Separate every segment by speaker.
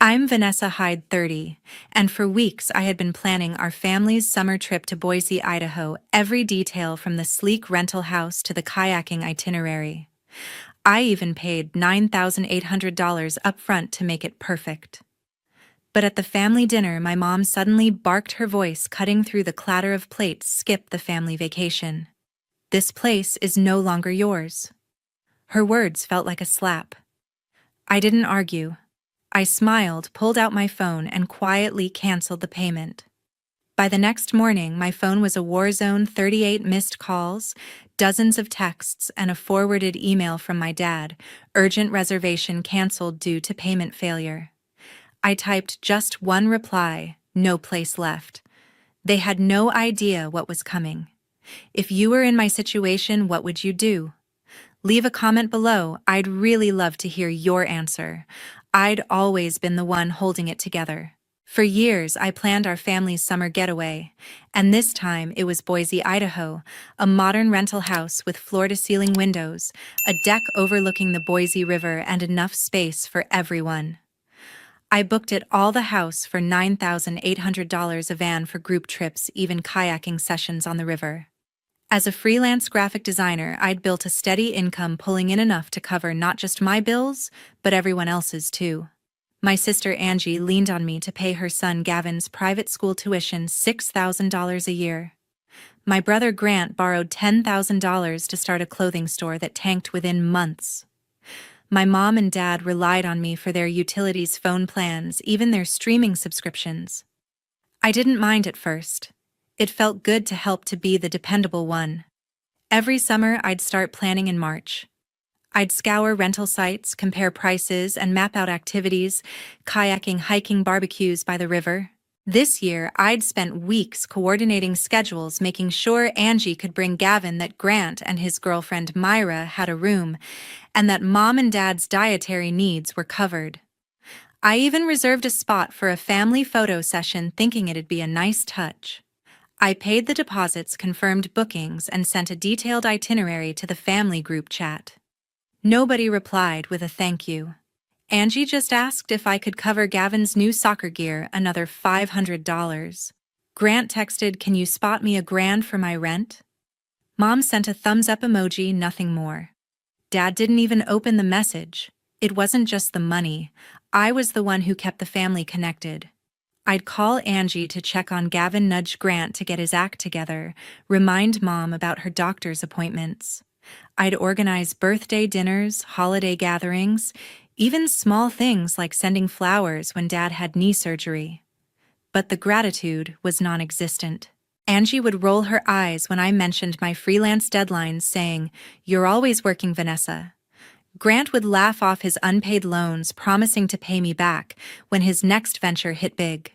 Speaker 1: I'm Vanessa Hyde, 30, and for weeks I had been planning our family's summer trip to Boise, Idaho, every detail from the sleek rental house to the kayaking itinerary. I even paid $9,800 upfront to make it perfect. But at the family dinner, my mom suddenly barked, her voice cutting through the clatter of plates. "Skip the family vacation. This place is no longer yours." Her words felt like a slap. I didn't argue. I smiled, pulled out my phone, and quietly canceled the payment. By the next morning, my phone was a war zone: 38 missed calls, dozens of texts, and a forwarded email from my dad: urgent reservation canceled due to payment failure. I typed just one reply: no place left. They had no idea what was coming. If you were in my situation, what would you do? Leave a comment below. I'd really love to hear your answer. I'd always been the one holding it together. For years, I planned our family's summer getaway, and this time it was Boise, Idaho, a modern rental house with floor-to-ceiling windows, a deck overlooking the Boise River, and enough space for everyone. I booked it all, the house for $9,800, a van for group trips, even kayaking sessions on the river. As a freelance graphic designer, I'd built a steady income, pulling in enough to cover not just my bills, but everyone else's too. My sister Angie leaned on me to pay her son Gavin's private school tuition, $6,000 a year. My brother Grant borrowed $10,000 to start a clothing store that tanked within months. My mom and dad relied on me for their utilities, phone plans, even their streaming subscriptions. I didn't mind at first. It felt good to help, to be the dependable one. Every summer, I'd start planning in March. I'd scour rental sites, compare prices, and map out activities: kayaking, hiking, barbecues by the river. This year, I'd spent weeks coordinating schedules, making sure Angie could bring Gavin, that Grant and his girlfriend Myra had a room, and that Mom and Dad's dietary needs were covered. I even reserved a spot for a family photo session, thinking it'd be a nice touch. I paid the deposits, confirmed bookings, and sent a detailed itinerary to the family group chat. Nobody replied with a thank you. Angie just asked if I could cover Gavin's new soccer gear, another $500. Grant texted, "Can you spot me $1,000 for my rent?" Mom sent a thumbs up emoji, nothing more. Dad didn't even open the message. It wasn't just the money. I was the one who kept the family connected. I'd call Angie to check on Gavin, nudge Grant to get his act together, remind Mom about her doctor's appointments. I'd organize birthday dinners, holiday gatherings, even small things like sending flowers when Dad had knee surgery. But the gratitude was non-existent. Angie would roll her eyes when I mentioned my freelance deadlines, saying, "You're always working, Vanessa." Grant would laugh off his unpaid loans, promising to pay me back when his next venture hit big.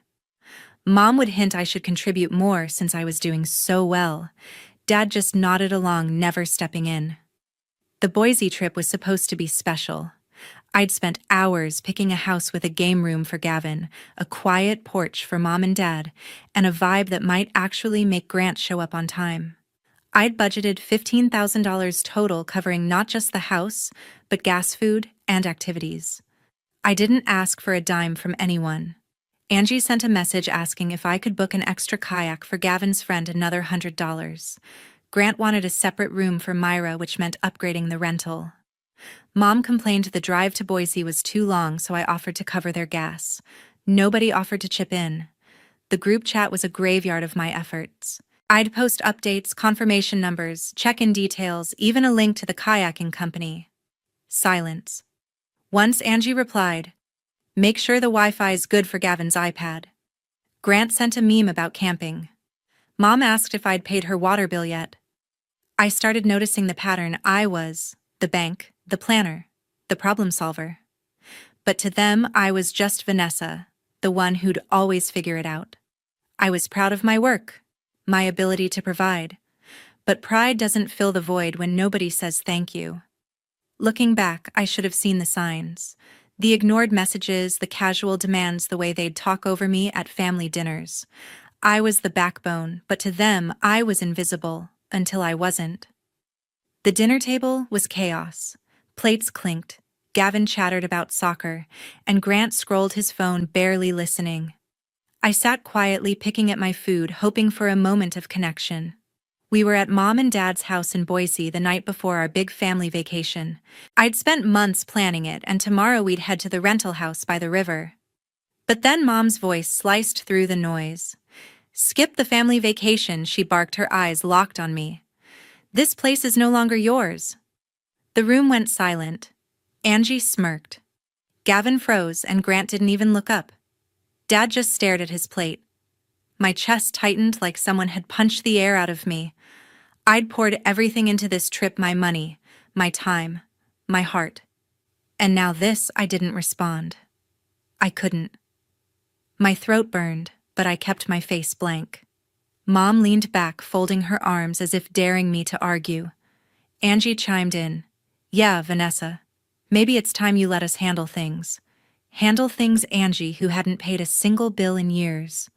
Speaker 1: Mom would hint I should contribute more since I was doing so well. Dad just nodded along, never stepping in. The Boise trip was supposed to be special. I'd spent hours picking a house with a game room for Gavin, a quiet porch for Mom and Dad, and a vibe that might actually make Grant show up on time. I'd budgeted $15,000 total, covering not just the house, but gas, food, and activities. I didn't ask for a dime from anyone. Angie sent a message asking if I could book an extra kayak for Gavin's friend, another $100. Grant wanted a separate room for Myra, which meant upgrading the rental. Mom complained the drive to Boise was too long, so I offered to cover their gas. Nobody offered to chip in. The group chat was a graveyard of my efforts. I'd post updates, confirmation numbers, check-in details, even a link to the kayaking company. Silence. Once Angie replied, "Make sure the Wi-Fi's good for Gavin's iPad." Grant sent a meme about camping. Mom asked if I'd paid her water bill yet. I started noticing the pattern. I was the bank, the planner, the problem solver. But to them, I was just Vanessa, the one who'd always figure it out. I was proud of my work, my ability to provide. But pride doesn't fill the void when nobody says thank you. Looking back, I should have seen the signs. The ignored messages, the casual demands, the way they'd talk over me at family dinners. I was the backbone, but to them, I was invisible, until I wasn't. The dinner table was chaos. Plates clinked, Gavin chattered about soccer, and Grant scrolled his phone, barely listening. I sat quietly picking at my food, hoping for a moment of connection. We were at Mom and Dad's house in Boise the night before our big family vacation. I'd spent months planning it, and tomorrow we'd head to the rental house by the river. But then Mom's voice sliced through the noise. "Skip the family vacation," she barked, her eyes locked on me. "This place is no longer yours." The room went silent. Angie smirked. Gavin froze, and Grant didn't even look up. Dad just stared at his plate. My chest tightened like someone had punched the air out of me. I'd poured everything into this trip, my money, my time, my heart. And now this, I didn't respond. I couldn't. My throat burned, but I kept my face blank. Mom leaned back, folding her arms as if daring me to argue. Angie chimed in. "Yeah, Vanessa. Maybe it's time you let us handle things." Handle things, Angie, who hadn't paid a single bill in years.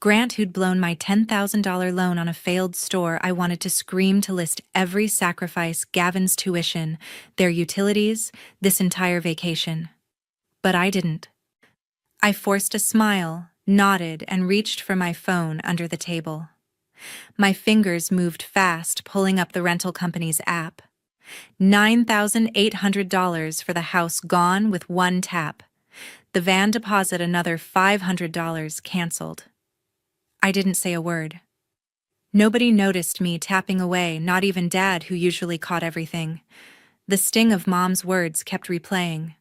Speaker 1: Grant, who'd blown my $10,000 loan on a failed store. I wanted to scream, to list every sacrifice: Gavin's tuition, their utilities, this entire vacation. But I didn't. I forced a smile, nodded, and reached for my phone under the table. My fingers moved fast, pulling up the rental company's app. $9,800 for the house gone with one tap. The van deposit another $500 canceled. I didn't say a word. Nobody noticed me tapping away, not even Dad, who usually caught everything. The sting of Mom's words kept replaying.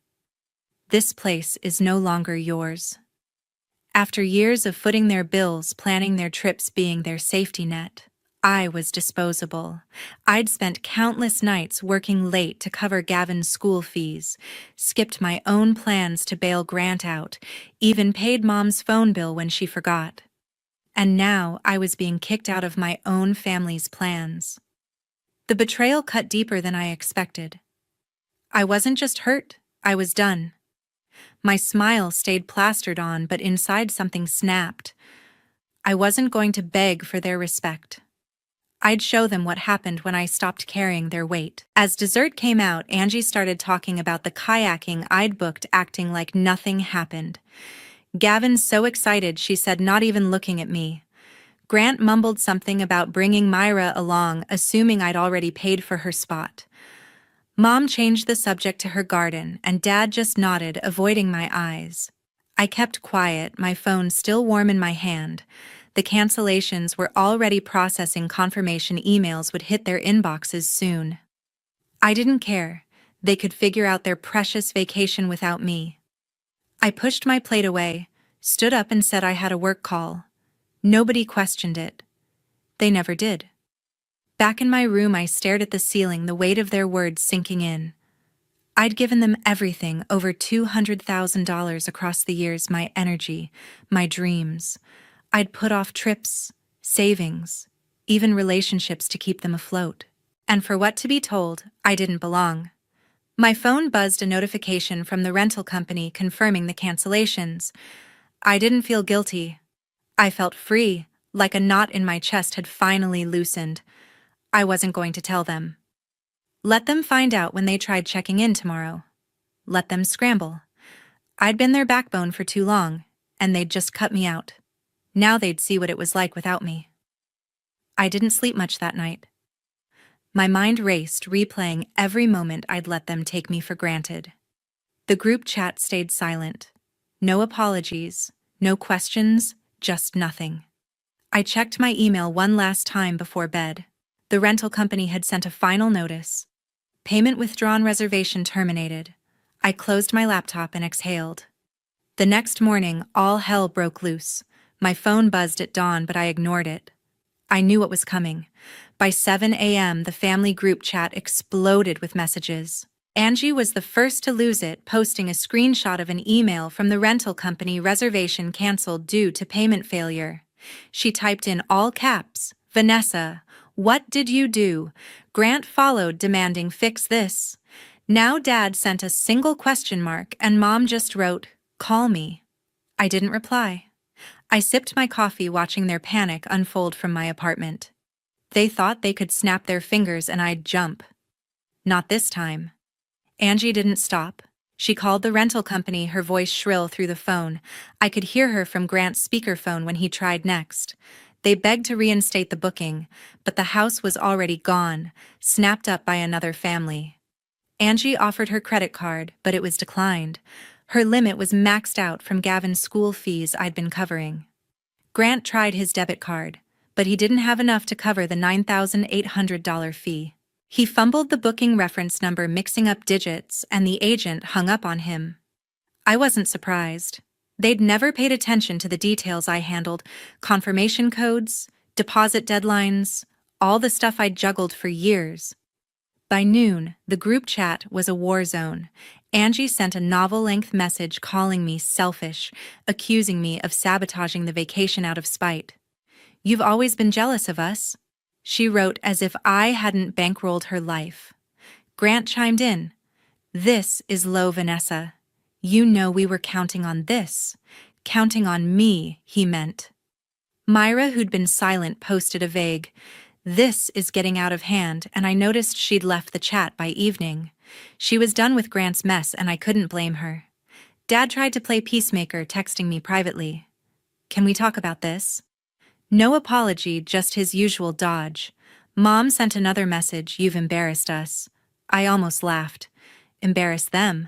Speaker 1: "This place is no longer yours." After years of footing their bills, planning their trips, being their safety net, I was disposable. I'd spent countless nights working late to cover Gavin's school fees, skipped my own plans to bail Grant out, even paid Mom's phone bill when she forgot. And now I was being kicked out of my own family's plans. The betrayal cut deeper than I expected. I wasn't just hurt, I was done. My smile stayed plastered on, but inside something snapped. I wasn't going to beg for their respect. I'd show them what happened when I stopped carrying their weight. As dessert came out, Angie started talking about the kayaking I'd booked, acting like nothing happened. Gavin's so excited, she said, not even looking at me. Grant mumbled something about bringing Myra along, assuming I'd already paid for her spot. Mom changed the subject to her garden, and Dad just nodded, avoiding my eyes. I kept quiet, my phone still warm in my hand. The cancellations were already processing. Confirmation emails would hit their inboxes soon. I didn't care. They could figure out their precious vacation without me. I pushed my plate away, stood up, and said I had a work call. Nobody questioned it. They never did. Back in my room, I stared at the ceiling, the weight of their words sinking in. I'd given them everything, over $200,000 across the years, my energy, my dreams. I'd put off trips, savings, even relationships to keep them afloat. And for what to be told, I didn't belong. My phone buzzed, a notification from the rental company confirming the cancellations. I didn't feel guilty. I felt free, like a knot in my chest had finally loosened. I wasn't going to tell them. Let them find out when they tried checking in tomorrow. Let them scramble. I'd been their backbone for too long, and they'd just cut me out. Now they'd see what it was like without me. I didn't sleep much that night. My mind raced, replaying every moment I'd let them take me for granted. The group chat stayed silent. No apologies, no questions, just nothing. I checked my email one last time before bed. The rental company had sent a final notice. Payment withdrawn, reservation terminated. I closed my laptop and exhaled. The next morning, all hell broke loose. My phone buzzed at dawn, but I ignored it. I knew what was coming. By 7 a.m., the family group chat exploded with messages. Angie was the first to lose it, posting a screenshot of an email from the rental company: reservation canceled due to payment failure. She typed in all caps, "Vanessa, what did you do?" Grant followed, demanding, "Fix this." Now Dad sent a single question mark, and Mom just wrote, "Call me." I didn't reply. I sipped my coffee, watching their panic unfold from my apartment. They thought they could snap their fingers and I'd jump. Not this time. Angie didn't stop. She called the rental company, her voice shrill through the phone. I could hear her from Grant's speakerphone when he tried next. They begged to reinstate the booking, but the house was already gone, snapped up by another family. Angie offered her credit card, but it was declined. Her limit was maxed out from Gavin's school fees I'd been covering. Grant tried his debit card, but he didn't have enough to cover the $9,800 fee. He fumbled the booking reference number, mixing up digits, and the agent hung up on him. I wasn't surprised. They'd never paid attention to the details I handled: confirmation codes, deposit deadlines, all the stuff I'd juggled for years. By noon, the group chat was a war zone. Angie sent a novel-length message calling me selfish, accusing me of sabotaging the vacation out of spite. "You've always been jealous of us," she wrote, as if I hadn't bankrolled her life. Grant chimed in. "This is low, Vanessa. You know we were counting on this. Counting on me," he meant. Myra, who'd been silent, posted a vague, "This is getting out of hand," and I noticed she'd left the chat by evening. She was done with Grant's mess, and I couldn't blame her. Dad tried to play peacemaker, texting me privately. "Can we talk about this?" No apology, just his usual dodge. Mom sent another message, "You've embarrassed us." I almost laughed. Embarrass them?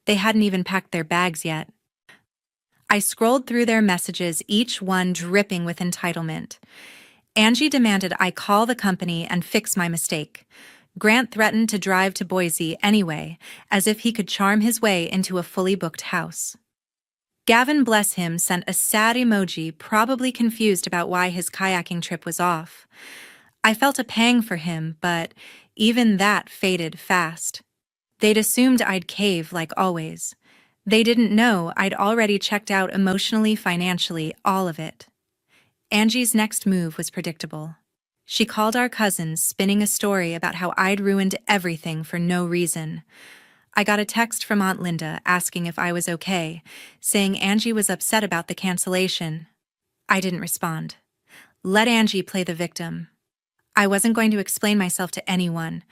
Speaker 1: They hadn't even packed their bags yet. I scrolled through their messages, each one dripping with entitlement. Angie demanded I call the company and fix my mistake. Grant threatened to drive to Boise anyway, as if he could charm his way into a fully booked house. Gavin, bless him, sent a sad emoji, probably confused about why his kayaking trip was off. I felt a pang for him, but even that faded fast. They'd assumed I'd cave, like always. They didn't know I'd already checked out emotionally, financially, all of it. Angie's next move was predictable. She called our cousins, spinning a story about how I'd ruined everything for no reason. I got a text from Aunt Linda asking if I was okay, saying Angie was upset about the cancellation. I didn't respond. Let Angie play the victim. I wasn't going to explain myself to anyone.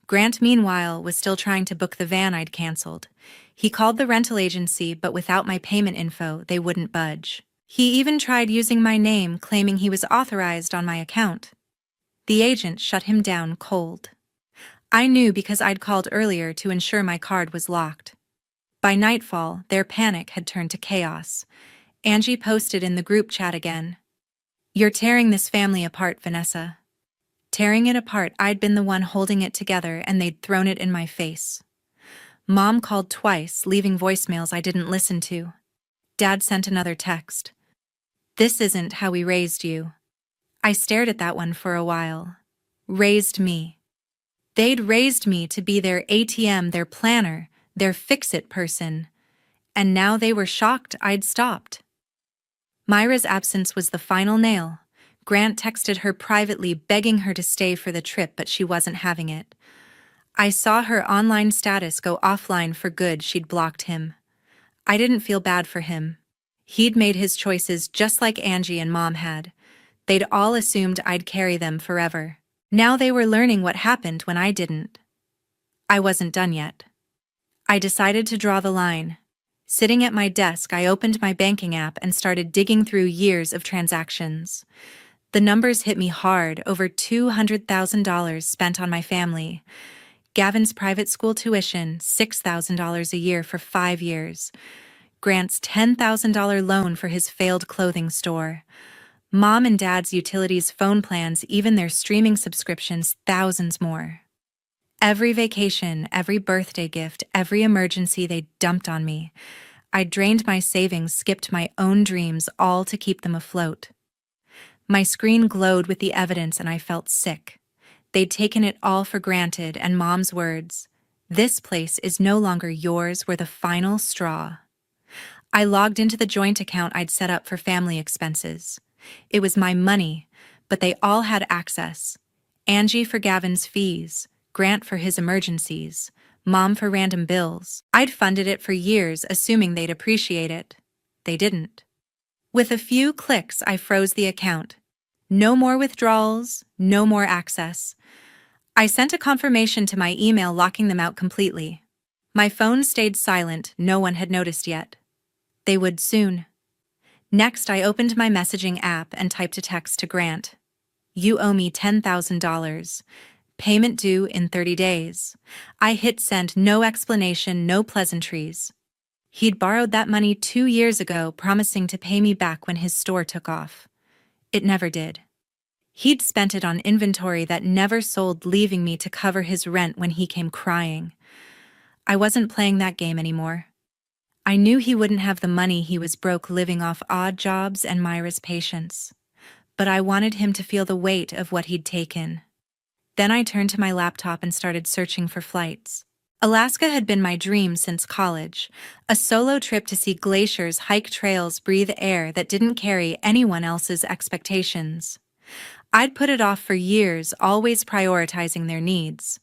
Speaker 1: Grant, meanwhile, was still trying to book the van I'd canceled. He called the rental agency, but without my payment info, they wouldn't budge. He even tried using my name, claiming he was authorized on my account. The agent shut him down cold. I knew because I'd called earlier to ensure my card was locked. By nightfall, their panic had turned to chaos. Angie posted in the group chat again. "You're tearing this family apart, Vanessa." Tearing it apart, I'd been the one holding it together, and they'd thrown it in my face. Mom called twice, leaving voicemails I didn't listen to. Dad sent another text. "This isn't how we raised you." I stared at that one for a while. Raised me. They'd raised me to be their ATM, their planner, their fix-it person. And now they were shocked I'd stopped. Myra's absence was the final nail. Grant texted her privately, begging her to stay for the trip, but she wasn't having it. I saw her online status go offline for good. She'd blocked him. I didn't feel bad for him. He'd made his choices just like Angie and Mom had. They'd all assumed I'd carry them forever. Now they were learning what happened when I didn't. I wasn't done yet. I decided to draw the line. Sitting at my desk, I opened my banking app and started digging through years of transactions. The numbers hit me hard, over $200,000 spent on my family. Gavin's private school tuition, $6,000 a year for 5 years. Grant's $10,000 loan for his failed clothing store. Mom and Dad's utilities, phone plans, even their streaming subscriptions, thousands more. Every vacation, every birthday gift, every emergency they dumped on me. I drained my savings, skipped my own dreams, all to keep them afloat. My screen glowed with the evidence and I felt sick. They'd taken it all for granted, and Mom's words, "This place is no longer yours," were the final straw. I logged into the joint account I'd set up for family expenses. It was my money, but they all had access. Angie for Gavin's fees, Grant for his emergencies, Mom for random bills. I'd funded it for years, assuming they'd appreciate it. They didn't. With a few clicks, I froze the account. No more withdrawals, no more access. I sent a confirmation to my email locking them out completely. My phone stayed silent, no one had noticed yet. They would soon. Next, I opened my messaging app and typed a text to Grant. You owe me $10,000. Payment due in 30 days. I hit send, no explanation, no pleasantries. He'd borrowed that money 2 years ago, promising to pay me back when his store took off. It never did. He'd spent it on inventory that never sold, leaving me to cover his rent when he came crying. I wasn't playing that game anymore. I knew he wouldn't have the money. He was broke, living off odd jobs and Myra's patience. But I wanted him to feel the weight of what he'd taken. Then I turned to my laptop and started searching for flights. Alaska had been my dream since college, a solo trip to see glaciers, hike trails, breathe air that didn't carry anyone else's expectations. I'd put it off for years, always prioritizing their needs.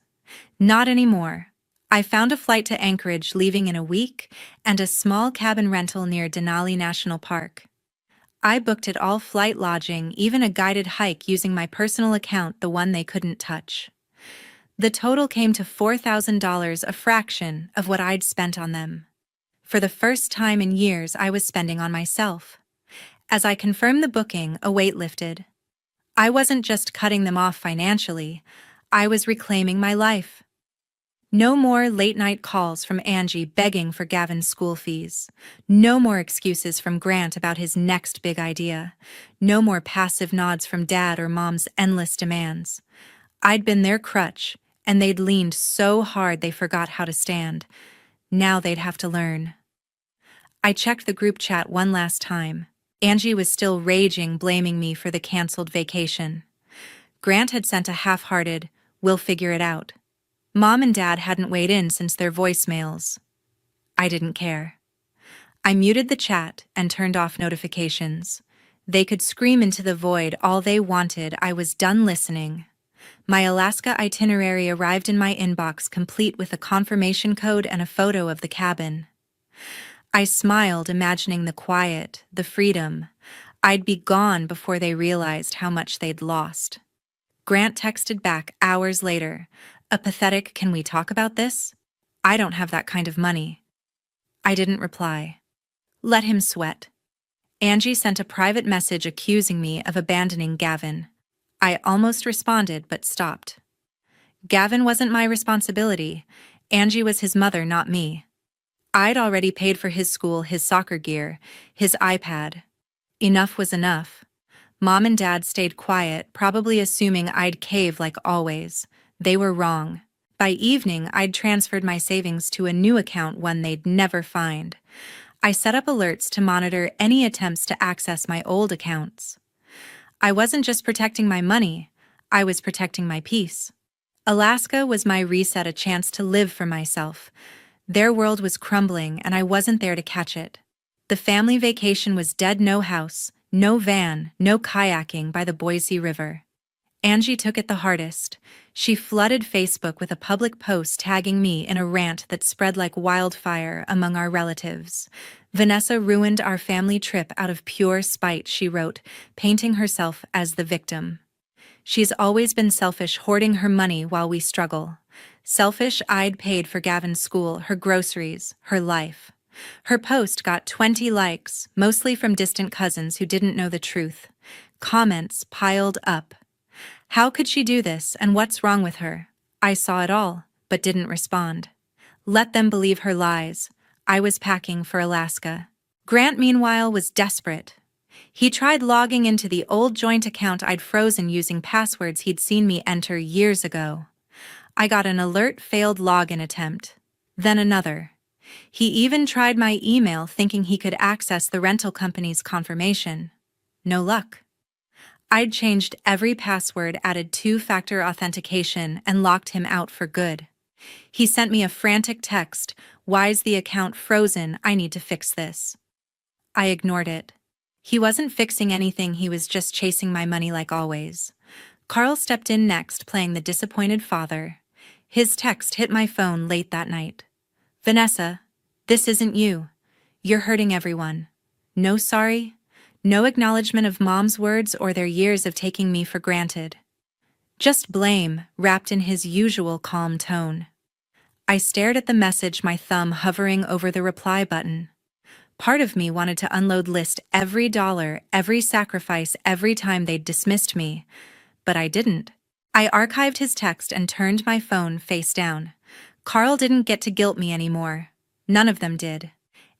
Speaker 1: Not anymore. I found a flight to Anchorage, leaving in a week, and a small cabin rental near Denali National Park. I booked it all: flight, lodging, even a guided hike using my personal account, the one they couldn't touch. The total came to $4,000, a fraction of what I'd spent on them. For the first time in years, I was spending on myself. As I confirmed the booking, a weight lifted. I wasn't just cutting them off financially, I was reclaiming my life. No more late-night calls from Angie begging for Gavin's school fees. No more excuses from Grant about his next big idea. No more passive nods from Dad or Mom's endless demands. I'd been their crutch, and they'd leaned so hard they forgot how to stand. Now they'd have to learn. I checked the group chat one last time. Angie was still raging, blaming me for the canceled vacation. Grant had sent a half-hearted, "We'll figure it out." Mom and Dad hadn't weighed in since their voicemails. I didn't care. I muted the chat and turned off notifications. They could scream into the void all they wanted. I was done listening. My Alaska itinerary arrived in my inbox, complete with a confirmation code and a photo of the cabin. I smiled, imagining the quiet, the freedom. I'd be gone before they realized how much they'd lost. Grant texted back hours later, a pathetic, "Can we talk about this? I don't have that kind of money." I didn't reply. Let him sweat. Angie sent a private message accusing me of abandoning Gavin. I almost responded but stopped. Gavin wasn't my responsibility. Angie was his mother, not me. I'd already paid for his school, his soccer gear, his iPad. Enough was enough. Mom and Dad stayed quiet, probably assuming I'd cave like always. They were wrong. By evening, I'd transferred my savings to a new account, one they'd never find. I set up alerts to monitor any attempts to access my old accounts. I wasn't just protecting my money, I was protecting my peace. Alaska was my reset, a chance to live for myself. Their world was crumbling, and I wasn't there to catch it. The family vacation was dead. No house, no van, no kayaking by the Boise River. Angie took it the hardest. She flooded Facebook with a public post tagging me in a rant that spread like wildfire among our relatives. "Vanessa ruined our family trip out of pure spite," she wrote, painting herself as the victim. "She's always been selfish, hoarding her money while we struggle. Selfish, I'd paid for Gavin's school, her groceries, her life." Her post got 20 likes, mostly from distant cousins who didn't know the truth. Comments piled up. How could she do this, and what's wrong with her? I saw it all, but didn't respond. Let them believe her lies. I was packing for Alaska. Grant, meanwhile, was desperate. He tried logging into the old joint account I'd frozen using passwords he'd seen me enter years ago. I got an alert: failed login attempt. Then another. He even tried my email, thinking he could access the rental company's confirmation. No luck. I'd changed every password, added two-factor authentication, and locked him out for good. He sent me a frantic text: "Why's the account frozen? I need to fix this." I ignored it. He wasn't fixing anything, he was just chasing my money like always. Carl stepped in next, playing the disappointed father. His text hit my phone late that night. "Vanessa, this isn't you. You're hurting everyone. No sorry, no acknowledgement of Mom's words or their years of taking me for granted. Just blame," wrapped in his usual calm tone. I stared at the message, my thumb hovering over the reply button. Part of me wanted to list every dollar, every sacrifice, every time they'd dismissed me, but I didn't. I archived his text and turned my phone face down. Carl didn't get to guilt me anymore. None of them did.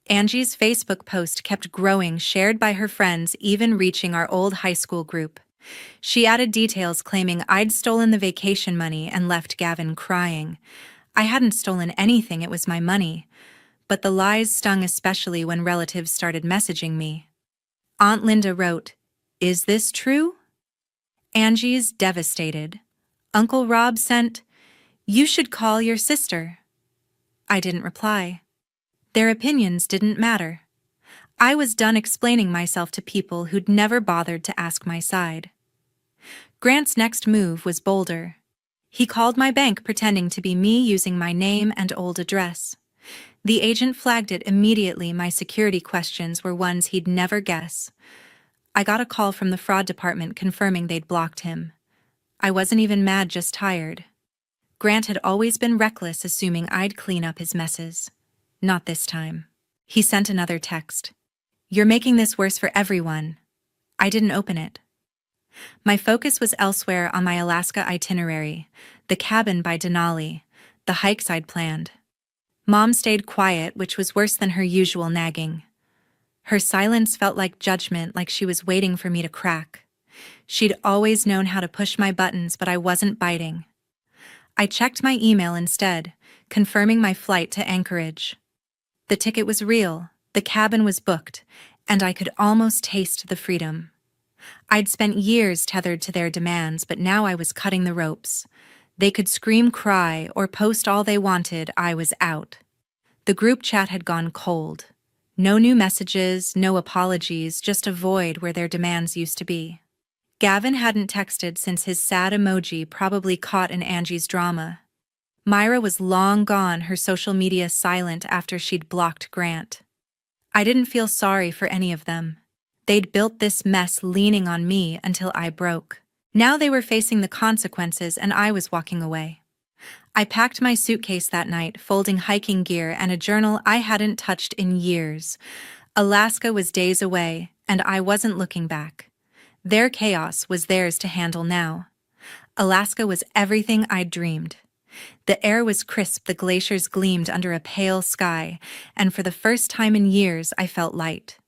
Speaker 1: Angie's Facebook post kept growing, shared by her friends, even reaching our old high school group. She added details claiming I'd stolen the vacation money and left Gavin crying. I hadn't stolen anything, it was my money. But the lies stung, especially when relatives started messaging me. Aunt Linda wrote, "Is this true?" Angie's devastated. Uncle Rob sent, "You should call your sister." I didn't reply. Their opinions didn't matter. I was done explaining myself to people who'd never bothered to ask my side. Grant's next move was bolder. He called my bank pretending to be me, using my name and old address. The agent flagged it immediately. My security questions were ones he'd never guess. I got a call from the fraud department confirming they'd blocked him. I wasn't even mad, just tired. Grant had always been reckless, assuming I'd clean up his messes. Not this time. He sent another text. "You're making this worse for everyone." I didn't open it. My focus was elsewhere, on my Alaska itinerary, the cabin by Denali, the hikes I'd planned. Mom stayed quiet, which was worse than her usual nagging. Her silence felt like judgment, like she was waiting for me to crack. She'd always known how to push my buttons, but I wasn't biting. I checked my email instead, confirming my flight to Anchorage. The ticket was real, the cabin was booked, and I could almost taste the freedom. I'd spent years tethered to their demands, but now I was cutting the ropes. They could scream, cry, or post all they wanted, I was out. The group chat had gone cold. No new messages, no apologies, just a void where their demands used to be. Gavin hadn't texted since his sad emoji, probably caught in Angie's drama. Myra was long gone, her social media silent after she'd blocked Grant. I didn't feel sorry for any of them. They'd built this mess leaning on me until I broke. Now they were facing the consequences, and I was walking away. I packed my suitcase that night, folding hiking gear and a journal I hadn't touched in years. Alaska was days away, and I wasn't looking back. Their chaos was theirs to handle now. Alaska was everything I'd dreamed. The air was crisp, the glaciers gleamed under a pale sky, and for the first time in years I felt light.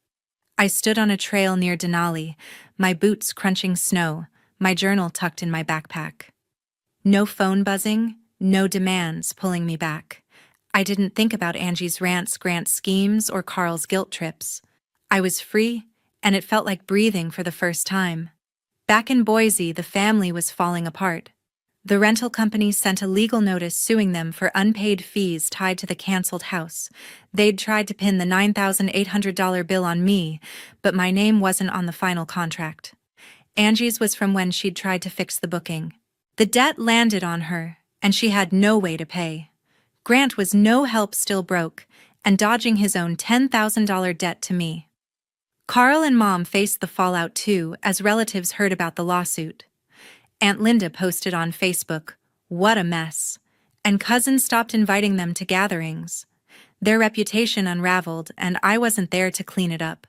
Speaker 1: I stood on a trail near Denali, my boots crunching snow, my journal tucked in my backpack. No phone buzzing, no demands pulling me back. I didn't think about Angie's rants, Grant's schemes, or Carl's guilt trips. I was free, and it felt like breathing for the first time. Back in Boise, the family was falling apart. The rental company sent a legal notice suing them for unpaid fees tied to the canceled house. They'd tried to pin the $9,800 bill on me, but my name wasn't on the final contract. Angie's was from when she'd tried to fix the booking. The debt landed on her, and she had no way to pay. Grant was no help, still broke, and dodging his own $10,000 debt to me. Carl and Mom faced the fallout too, as relatives heard about the lawsuit. Aunt Linda posted on Facebook, "What a mess," and cousins stopped inviting them to gatherings. Their reputation unraveled, and I wasn't there to clean it up.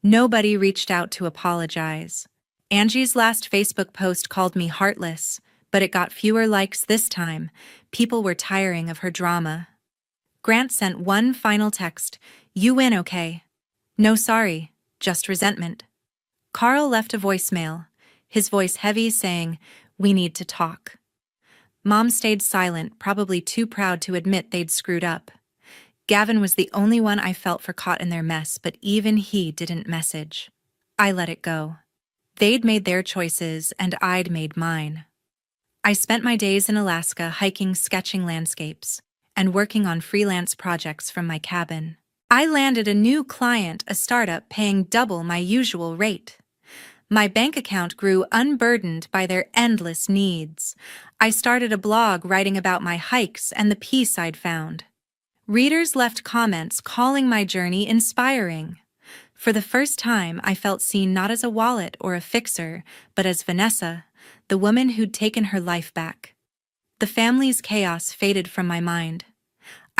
Speaker 1: Nobody reached out to apologize. Angie's last Facebook post called me heartless, but it got fewer likes this time. People were tiring of her drama. Grant sent one final text, "You win, okay?" No sorry, just resentment. Carl left a voicemail, his voice heavy, saying, "We need to talk." Mom stayed silent, probably too proud to admit they'd screwed up. Gavin was the only one I felt for caught in their mess, but even he didn't message. I let it go. They'd made their choices, and I'd made mine. I spent my days in Alaska hiking, sketching landscapes, and working on freelance projects from my cabin. I landed a new client, a startup paying double my usual rate. My bank account grew unburdened by their endless needs. I started a blog writing about my hikes and the peace I'd found. Readers left comments calling my journey inspiring. For the first time, I felt seen not as a wallet or a fixer, but as Vanessa, the woman who'd taken her life back. The family's chaos faded from my mind.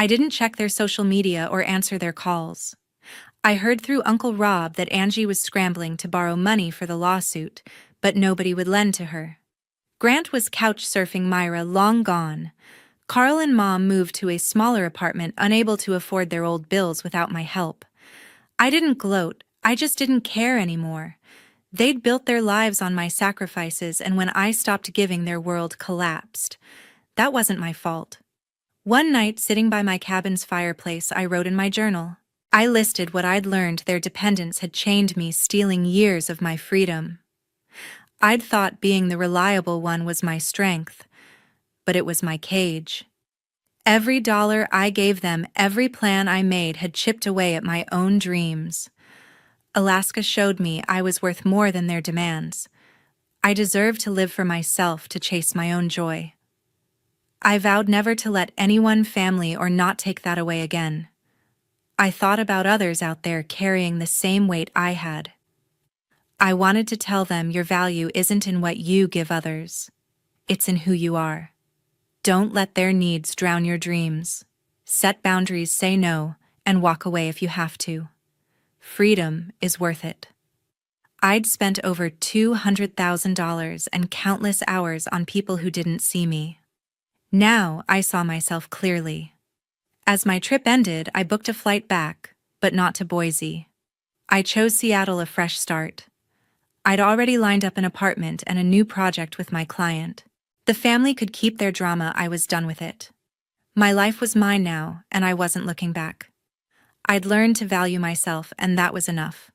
Speaker 1: I didn't check their social media or answer their calls. I heard through Uncle Rob that Angie was scrambling to borrow money for the lawsuit, but nobody would lend to her. Grant was couch surfing Myra, long gone. Carl and Mom moved to a smaller apartment, unable to afford their old bills without my help. I didn't gloat, I just didn't care anymore. They'd built their lives on my sacrifices, and when I stopped giving, their world collapsed. That wasn't my fault. One night, sitting by my cabin's fireplace, I wrote in my journal. I listed what I'd learned their dependence had chained me, stealing years of my freedom. I'd thought being the reliable one was my strength, but it was my cage. Every dollar I gave them, every plan I made had chipped away at my own dreams. Alaska showed me I was worth more than their demands. I deserved to live for myself, to chase my own joy. I vowed never to let anyone, family, or not take that away again. I thought about others out there carrying the same weight I had. I wanted to tell them your value isn't in what you give others. It's in who you are. Don't let their needs drown your dreams. Set boundaries, say no, and walk away if you have to. Freedom is worth it. I'd spent over $200,000 and countless hours on people who didn't see me. Now I saw myself clearly. As my trip ended, I booked a flight back, but not to Boise. I chose Seattle, a fresh start. I'd already lined up an apartment and a new project with my client. The family could keep their drama, I was done with it. My life was mine now, and I wasn't looking back. I'd learned to value myself, and that was enough.